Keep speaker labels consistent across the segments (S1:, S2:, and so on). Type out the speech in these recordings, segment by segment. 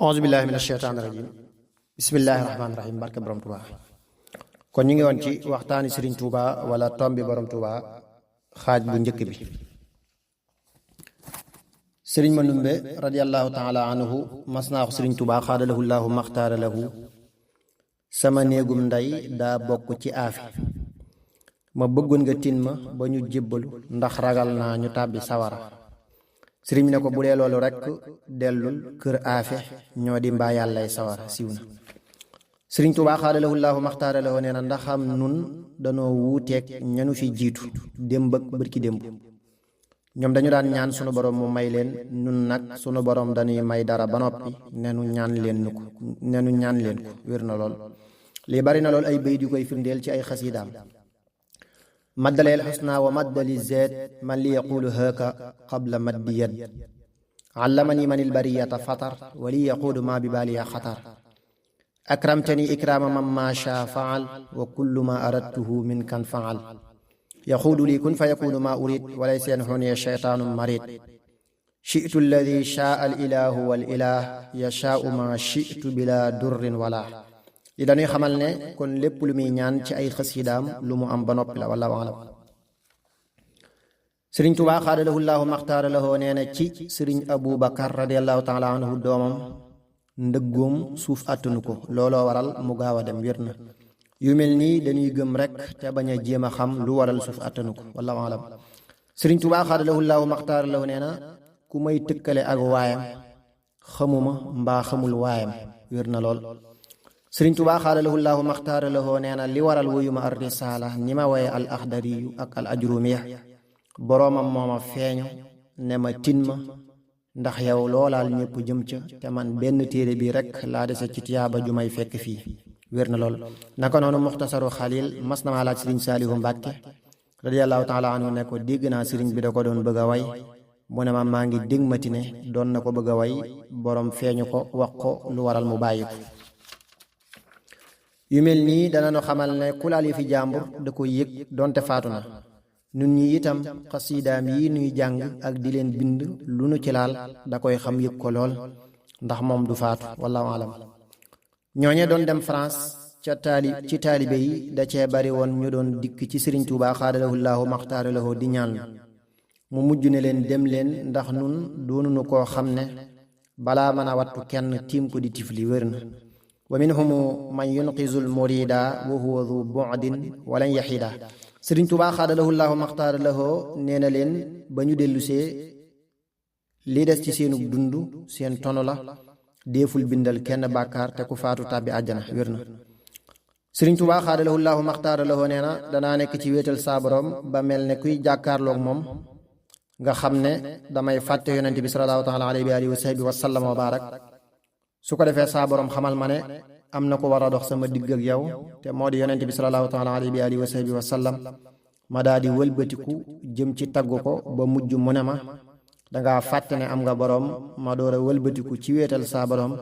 S1: auzu billahi mina sheytaani rajim bismillahi rahmaani rahim barke borom Touba. kon ñu ngi woon ci waxtaani Serigne Touba wala tombi borom Touba xaaj bu njëkk bi. Serigne Mandoumbe radiyallahu taala anhu mas naa wax Serigne Touba xaadalahu llahu maxtaara lahu sama néegum ndey daa bokk ci aafi ma bëggoon nga tin ma ba ñu jébbalu ndax ragal naa ñu tàbbi sawara. sëriñ bi ne ko bu dee loolu rekk dellul kër aafe ñoo di mbaa yàllay sawara siiw na. sëriñ Tuubaa xaadalahu llaahu maxtaara lahu nee na ndaxam nun danoo wuuteeg ñanu fi jiitu démb ak bërki démb. ñoom dañu daan ñaan sunu borom mu may leen, nun nag sunu borom dañuy may dara ba noppi nenu ñaan leen ko wér na lool. lii bari na lool ay bayit yu koy firndeel ci ay xasiidaam. maddaleel xusna wa maddali zeet man li yaqulu hëka qabla maddi yad allamani manil bariyata fatar wa li yaquudu ma bi baaliya xatar akramtani ikraama man ma shaa faal wa kullu ma aradtuhu min kan faal yaquudu li kun fa yakunu ma urid walay seen xuniya sheytaanu marid shi'tu alladi shaa al ilahu wal ilah yashaau ma shi'tu bila durrin wala. li dañuy xamal ne kon lépp lu muy ñaan ci ay xasiidaam lu mu am ba noppi la wallaahu alam. sëriñ Tuubaa xaadalahu llaahu maxtaara lahu nee na ci sëriñ Abu Bakar radiyallahu taala anhu doomam ndëggoom suuf àttanu ko, looloo waral mu gaaw a dem wér na. yu mel nii dañuy gëm rek te bañ a jéem a xam lu waral suuf àttanu ko wallaahu alam. sëriñ Tuubaa xaadalahu llaahu maxtaara lahu nee na ku may tëkkale ak waayam xamuma mbaa xamul waayam wér na lool. sëriñ Tuubaa xaadalahu llaahu maxtaara lahu nee na li waral wuyuma ar risaala ni ma woye al axdariyu ak al ajrumiya boroomam mooma feeñu ne ma tin ma ndax yow loolaal ñëpp jëm ca te man benn téere bi rek laa dese ci tiyaaba ju may fekk fii wér na lool. naka noonu muxtasaru xalil mas na maa laaj sëriñ Saalihu Mbàkke radiyallahu taala anhu ne ko dégg naa sëriñ bi da ko doon bëgg a way mu ne ma maa ngi dégmati ne doon na ko bëgg a way boroom feeñu ko wax ko lu waral mu bàyyi ko. yu mel nii dana nu xamal ne kulaal yi fi jàmbur da ko yëg donte faatu na. nun ñi itam xasiidaam yi nuy jàng ak di leen bind lu nu ci laal da koy xam yëg ko lool ndax moom du faatu wallaahu alam. ñooñe doon dem France ci taalibe yi da cee bari woon ñu doon dikk ci sëriñ Tuubaa xaadalahu llaahu maxtaara lahu di ñaan mu mujj ne leen dem leen ndax nun doonunu koo xam ne balaa mën a wattu kenn tiim ko di tifli wér na. wa minhum man yunqizul murida wa huwa du bu'din walan yaxida. sëriñ Tuubaa xaadalahu llaahu maxtaara lahu nee na leen ba ñu dellusee li des ci seenu dund seen tono la deeful bindal kenn bàkkaar te ku faatu tàbbi àjjana wér na. sëriñ Tuubaa xaadalahu llaahu maxtaara lahu nee na danaa nekk ci wéetal saa borom ba mel ne kuy jàkkaarloog moom nga xam ne damay fàtte yonent bi salallaahu taala alayhi wa alihi wa sahbihi wa sallam wa baarak. su ko defee saa borom xamal ma ne am na ko war a dox sama digg ak yow te moo di yonent bi salallaahu taala alayhi wa alihi wa sahbihi wa sallam ma daa di wëlbatiku jëm ci tagg ko ba mujj mu ne ma dangaa fàtte ne am nga boroom ma door a wëlbatiku ci wéetal saa borom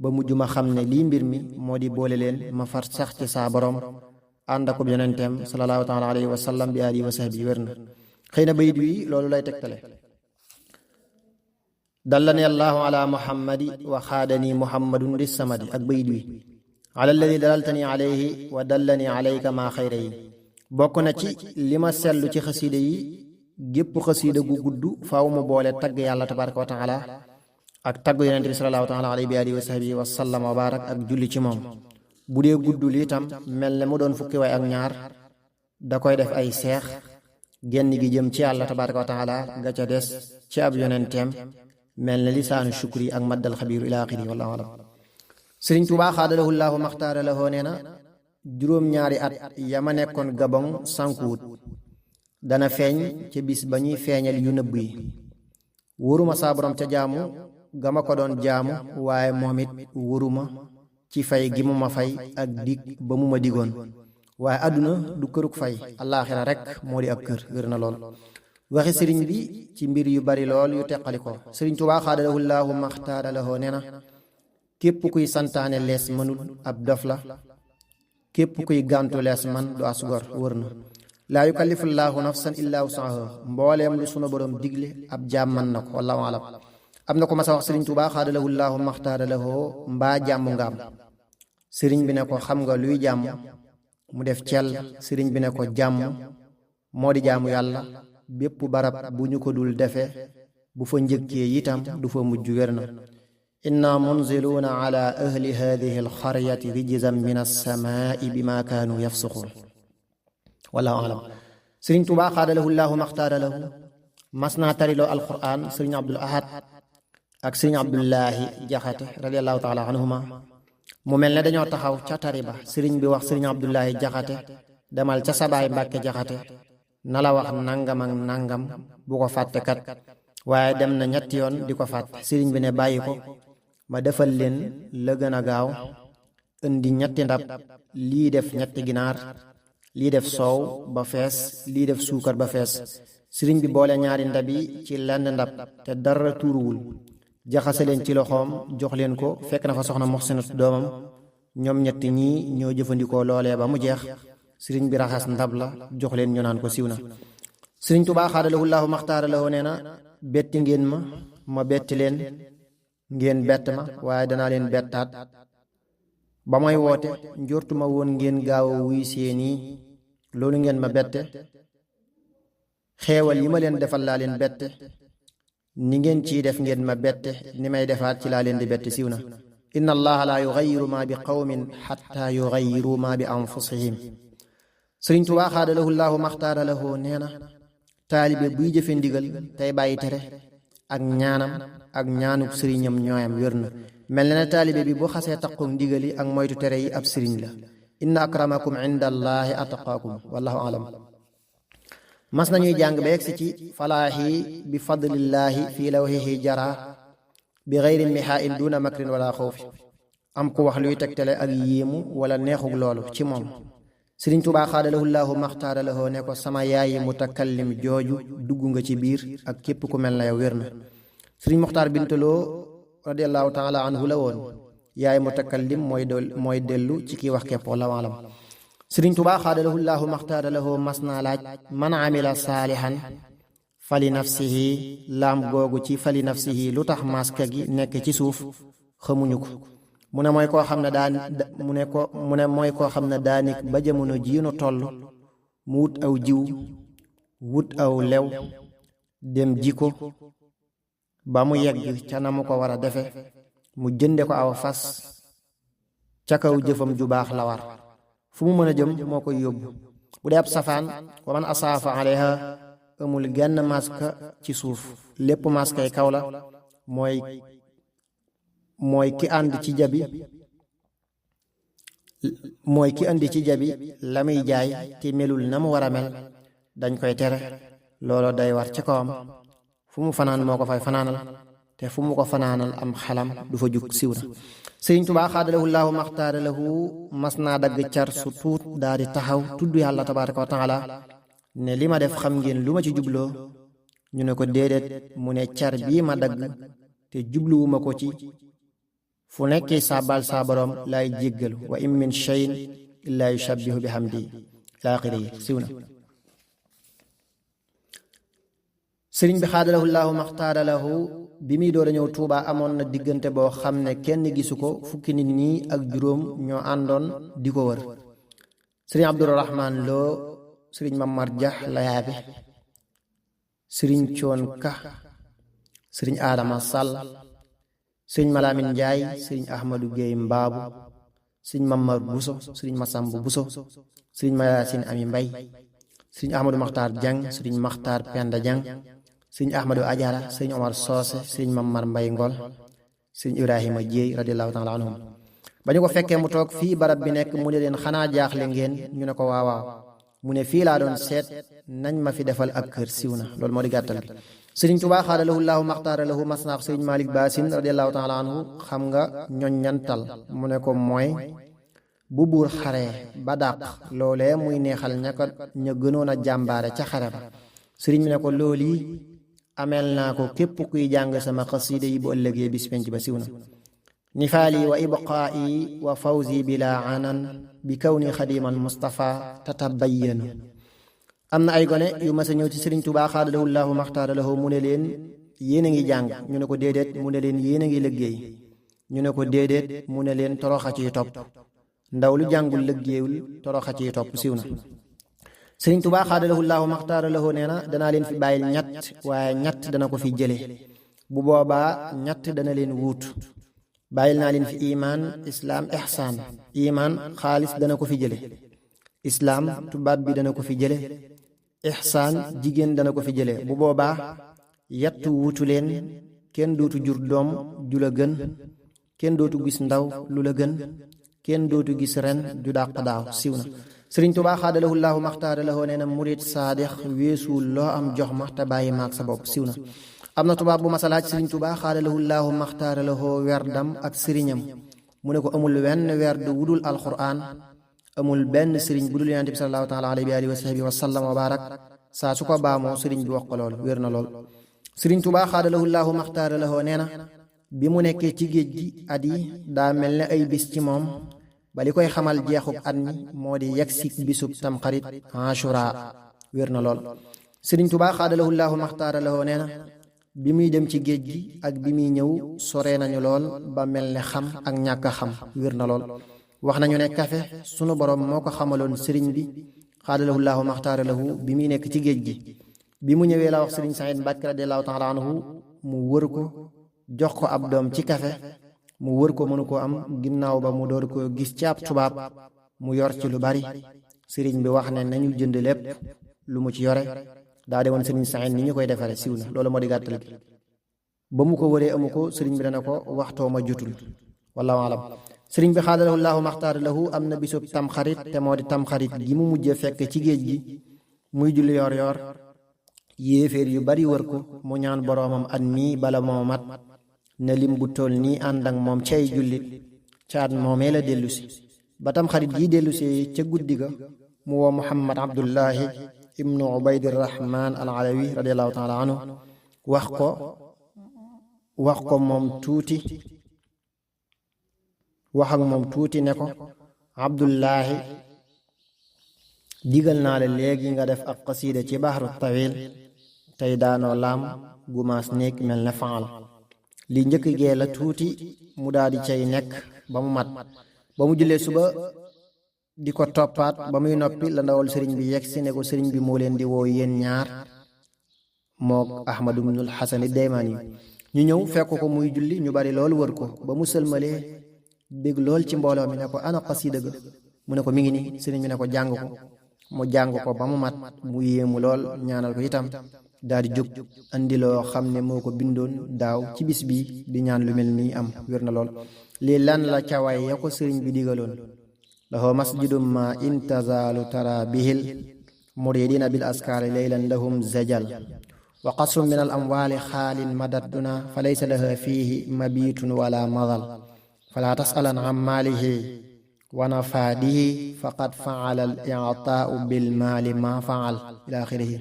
S1: ba mujj ma xam ne lii mbir mi moo di boole leen ma far sax ci saa borom ànd ak yonenteem salallaahu taala alayhi wa sallam bi alihi wa sahbihi wér na. xëy na bayit wi loolu lay tegtale. dallani allahu ala muhammadi wa xaadani muhammadun di samadi ak bayit wi ala alladi dalaltani alayhi wa dallani alayka maa xayra yi. bokk na ci li ma seetlu ci xasiida yi gépp xasiida gu gudd faaw mu boole tagg yàlla tabaraka wa taala ak tagg yonent bi salallaahu taala alayhi wa alihi wa sahbihi wa sallam wa baarak ak julli ci moom. bu dee gudd li itam mel ne mu doon fukki way ak ñaar da koy def ay seex genn gi jëm ci yàlla tabaraka wa taala ga ca des ci ab yonenteem mel na lisaanu shukri ak maddal xabiiru ila axiri wallaahu alam. sëriñ Tuubaa xaadalahu llaahu maxtaara lahu nee na juróom-ñaari at yama nekkoon Gabon sànkuwut dana feeñ ca bis ba ñuy feeñal yu nëbb yi. wóoruma saa borom ca jaamu gama ko doon jaamu waaye moom it wóoruma ci fay gi mu ma fay ak dig ba mu ma digoon waaye àdduna du këruk fay allaaxira rekk moo di ab kër wér na lool. waxi sëriñ bi ci mbir yu bari lool yu teqali ko. sëriñ Tuubaa xaadalahu llaahu maxtaara lahu nee na képp kuy santaane lees mënul ab dof la képp kuy gàntu lees man du asgor wër na. laa yukallifu llaahu nafsan illaa wus'ahaa mbooleem lu sunu borom digle ab jaam man na ko wallaahu alam. am na ko mas a wax sëriñ Tuubaa xaadalahu llaahu maxtaara lahu mbaa jàmm nga am sëriñ bi ne ko xam nga luy jàmm mu def cell sëriñ bi ne ko jàmm moo di jaamu yàlla bépp barab bu ñu ko dul defe bu fa njëkkee itam du fa mujj wér na inna munziluuna ala ahli hadihi alxaryati rijzan min alsamaai bima kaanu yafsuquun wallahu alam sëriñ Tuubaa xaadalahu llaahu maxtaara lahu mas naa tariloo alquran sëriñ Abdul Ahad ak sëriñ Abdullahi Jaxate radiallahu taala anhuma mu mel ne dañoo taxaw ca tari ba sëriñ bi wax sëriñ Abdullahi Jaxate demal ca sabaay Mbàkke Jaxate na la wax nangam ak nangam bu ko fàtte kat waaye dem na ñetti yoon di ko fàtte sëriñ bi ne bàyyi ko ma defal leen la gën a gaaw indi ñetti ndab lii def ñetti ginaar lii def soow ba fees lii def suukar ba fees sëriñ bi boole ñaari ndab yi ci lenn ndab te dara tuuruwul jaxase leen ci loxoom jox leen ko fekk na fa soxna Muxsinatu doomam ñoom ñett ñii ñoo jëfandikoo loolee ba mu jeex sëriñ bi raxas ndab la jox leen ñu naan ko siiw na sëriñ Tuubaa xaadalahu llaahu maxtaara lahu nee na betti ngeen ma betti leen ngeen bett ma waaye danaa leen bettaat ba may woote njortuma woon ngeen gaaw a wuy seeni loolu ngeen ma bette xeewal yi ma leen defal laa leen bette ni ngeen ciy def ngeen ma bette ni may defaat ci laa leen di bette siiw na inna allaha la yugayiru ma bi qawmin xatta yugayiru ma bi anfusihim sëriñ Tuubaa xaadalahu llaahu maxtaara lahu nee na taalibe buy jëfe ndigal tey bàyyi tere ak ñaanam ak ñaanuk sëriñam ñooyam wér na mel na ne taalibe bi bu xasee taqoog ndigali ak moytu tere yi ab sëriñ la inna akramakum inda allahi ataqaakum wallahu alam mas nañuy jàng ba yegsi ci falaahi bi fadlillaahi fii lawhihi jara bi gayri mihaa'in duna makrin wala xawfi am ku wax luy tegtale ak yéemu wala neexug loolu ci moom sëriñ Tuubaa xaadalahu llaahu maxtaara lahu ne ko sama yaayi mutakallim jooju dugg nga ci biir ak képp ku mel na yow wér na sëriñ Muxtaar Bintaloo radiallahu taala anhu la woon yaay mutakallim mooy dellu ci kii wax képp wala alam sëriñ Tuubaa xaadalahu llaahu maxtaara lahu mas naa laaj man amila saalihan fali nafsihi laam googu ci fali nafsihi lu tax maska gi nekk ci suuf xamuñu ko mu ne mooy koo xam ne mooy koo xam ne daanik ba jamono jiinu toll mu wut aw jiw wut aw lew dem ji ko ba mu yegg ca na mu ko war a defe mu jënde ko aw fas ca kaw jëfam ju baax la war fu mu mën a jëm moo koy yóbbu bu dee ab safaan wa man asaafa alayha amul genn maska ci suuf lépp maskay kaw la mooy ki ànd ci jabi la muy jaay te melul na mu war a mel dañ koy tere loolo day war ci kawam fu mu fanaan moo ko fay fanaanal te fu mu ko fanaanal am xelam du fa jug siw na sëriñ Tuubaa xaadalahu llaahu maxtaara lahu mas naa dagg car su tuut daa di taxaw tudd yàlla tabaaraka wa taala ne li ma def xam ngeen lu ma ci jubloo ñu ne ko déedéet mu ne car bii ma dagg te jubluwuma ko ci fu nekkee saabal saa boroom laay jéggalu wa in min cheyin illaa yushabbihu bi hamdi ila axiri yi siw na sëriñ bi xaadalahu llaahu maxtaara lahu bi muy door a ñëw Tuubaa amoon na diggante boo xam ne kenn gisu ko fukki nit ñi ak juróom ñoo àndoon di ko wër sëriñ Abdurahmaan Loo sëriñ Mamar Jax Layaabe sëriñ Coon Ka sëriñ Adama Sall sëriñ Malaamin Njaay sëriñ Ahmadu Géey Mbaabu sëriñ Mamar Buso sëriñ Masambu Buso sëriñ Mayaasin Ami Mbay sëriñ Ahmadu Maxtaar Jang sëriñ Maxtaar Penda Jang sëriñ Ahmadu Ajara sëriñ Omar Soose sëriñ Mamar Mbay Ngol sëriñ Ibrahima Jéey radiallahu taala anhum ba ñu ko fekkee mu toog fii barab bi nekk mu ne leen xanaa jaaxle ngeen ñu ne ko waawaaw mu ne fii laa doon seet nañ ma fi defal ab kër siw na loolu moo di gàttal gi sëriñ Tuubaa xaadalahu llaahu maxtaara lahu mas naa sëriñ Malik Baasin radiallahu taala anhu xam nga ñoñ ñantal mu ne ko mooy bu buur xaree ba dàq loolee muy neexal ña gënoon a jàmbaare ca xare ba sëriñ bi ne ko loolu ameel naa ko képp kuy jàng sama xasiida yi bu ëllëgee bis penc ba siw na nifaali wa ibqaa'i wa fawzi bila anan bi kawni xadiman Mustafa tatabayyanu am na ay gone yu mas a ñëw ci sëriñ Tuubaa xaadalahu llaahu maxtaara lahu mu ne leen yéen a ngi jàng ñu ne ko déedéet mu ne leen yéen a ngi liggéey ñu ne ko déedéet mu ne leen toroxa ciy topp ndaw lu jàngul liggéeyul toroxa ciy topp siiw na. Sëriñ Tuubaa xaadalahu llaahu maxtaara lahu nee na danaa leen fi bàyyil ñett waaye ñett dana ko fi jële bu boobaa ñett dana leen wuut. bàyyil naa leen fi imaan islaam ihsaan. imaan xaalis dana ko fi jële, islaam tubaab bi dana ko fi jële, ihsaan jigéen dana ko fi jële. bu boobaa yett wuutu leen, kenn dootu jur doom ju la gën, kenn dootu gis ndaw lu la gën, kenn dootu gis ren ju dàq daaw. siiw na. Sëriñ Tuubaa xaadalahu llaahu maxtaara lahu nee na murit saadix weesuul loo am jox ma te bàyyi maag sa bopp. siiw na. am na tubaab bu masalaaj Sëriñ Tuubaa xaadalahu llaahu maxtaara lahu werdam ak sëriñam mu ne ko amul wenn werd wudul alquran, amul benn sëriñ bu dul yonent bi salallaahu taala alayhi wa sahbihi wa sallam wa baarak. saa su ko baamoo sëriñ bi wax ko lool wér na lool. Sëriñ Tuubaa xaadalahu llaahu maxtaara lahu nee na bi mu nekkee ci géej gi at yi daa mel ne ay bis ci moom ba li koy xamal jeexub at mi moo di yegsik bisub tamxarit Ashura. wér na lool. Sëriñ Tuubaa xaadalahu llaahu maxtaara lahu nee na bi muy dem ci géej gi ak bi muy ñëw sore nañu lool ba mel ne xam ak ñàkk a xam. wér na lool. wax nañu ne kafe sunu borom moo ko xamaloon sëriñ bi xaadalahu llaahu maxtaara lahu bi muy nekk ci géej gi. bi mu ñëwee la wax sëriñ Saïd Mbàkke radiyallaahu taala anhu mu wër ko jox ko ab doom ci kafe mu wër ko mënu koo am, ginnaaw ba mu door ko gis ci ab tubaab mu yor ci lu bari. sëriñ bi wax ne nañu jënd lépp lu mu ci yore daa demoon sëriñ Saïd ni ñu koy defare. siiw na. loolu moo di gàttal gi. ba mu ko wëree amu ko sëriñ bi dana ko waxtoo ma jotul. wallaahu alam. sëriñ bi xaadalahu llaahu maxtaara lahu am na bisub tamxarit te moo di tamxarit gi mu mujjee fekk ci géej gi muy julli yor yor yéeféer yu bari wër ko mu ñaan boroomam at mii bala moo mat ne lim bu toll nii ànd ak moom cay jullit ca at moomee la dellusi. ba tamxarit gi dellusi ca guddi ga mu woo Muhammad Abdullahi ibnu Ubaydirahmaan al Alawi radiyallaahu taala anhu wax ko moom tuuti wax ak moom tuuti ne ko Abdullahi digal naa la léegi nga def ab xasiida ci baxru tawil tey daanoo laam gumaas néeg mel ne faal. li njëkk gee la tuuti mu daal di cay nekk ba mu mat. ba mu jullee suba di ko toppaat ba muy noppi la ndawal sëriñ bi yegg si ne ko sëriñ bi moo leen di woo yéen ñaar mook Ahmadu bnul Xasani Daymaani ñu ñëw fekk ko muy julli ñu bari loolu wër ko ba mu sëlmalee bég lool ci mbooloo mi ne ko ana xasiida ga mu ne ko mi ngi nii. sëriñ bi ne ko jàng ko mu jàng ko ba mu mat mu yéemu lool ñaanal ko itam daal di jóg andi loo xam ne moo ko bindoon daaw ci bis bi di ñaan lu mel nii am. wér na lool. lii lan la cawaay ya ko sëriñ bi digaloon lahu masjidum ma intazaalu tara bihil muridina bil askaari laylan lahum zajal wa qasrun min al amwaali xaalin madadduna fa laysa laha fiihi mabitun wala madal fala tasalan an maalihi wa nafaadihi faqad faala al i'taau bil maali ma faal ila axirihi.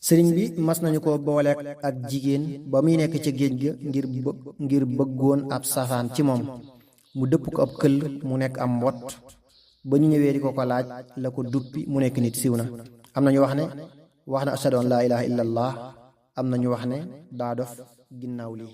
S1: sëriñ bi mas nañu ko booleek ak jigéen ba muy nekk ca géej ga ngir bëggoon ab safaan ci moom mu dëpp ko ab këll mu nekk am mbott ba ñu ñëwee di ko laaj la ko duppi mu nekk nit. siiw na. am na ñu wax ne ashhadu an laa ilaaha illallah, am na ñu wax ne daa dof ginnaaw lii.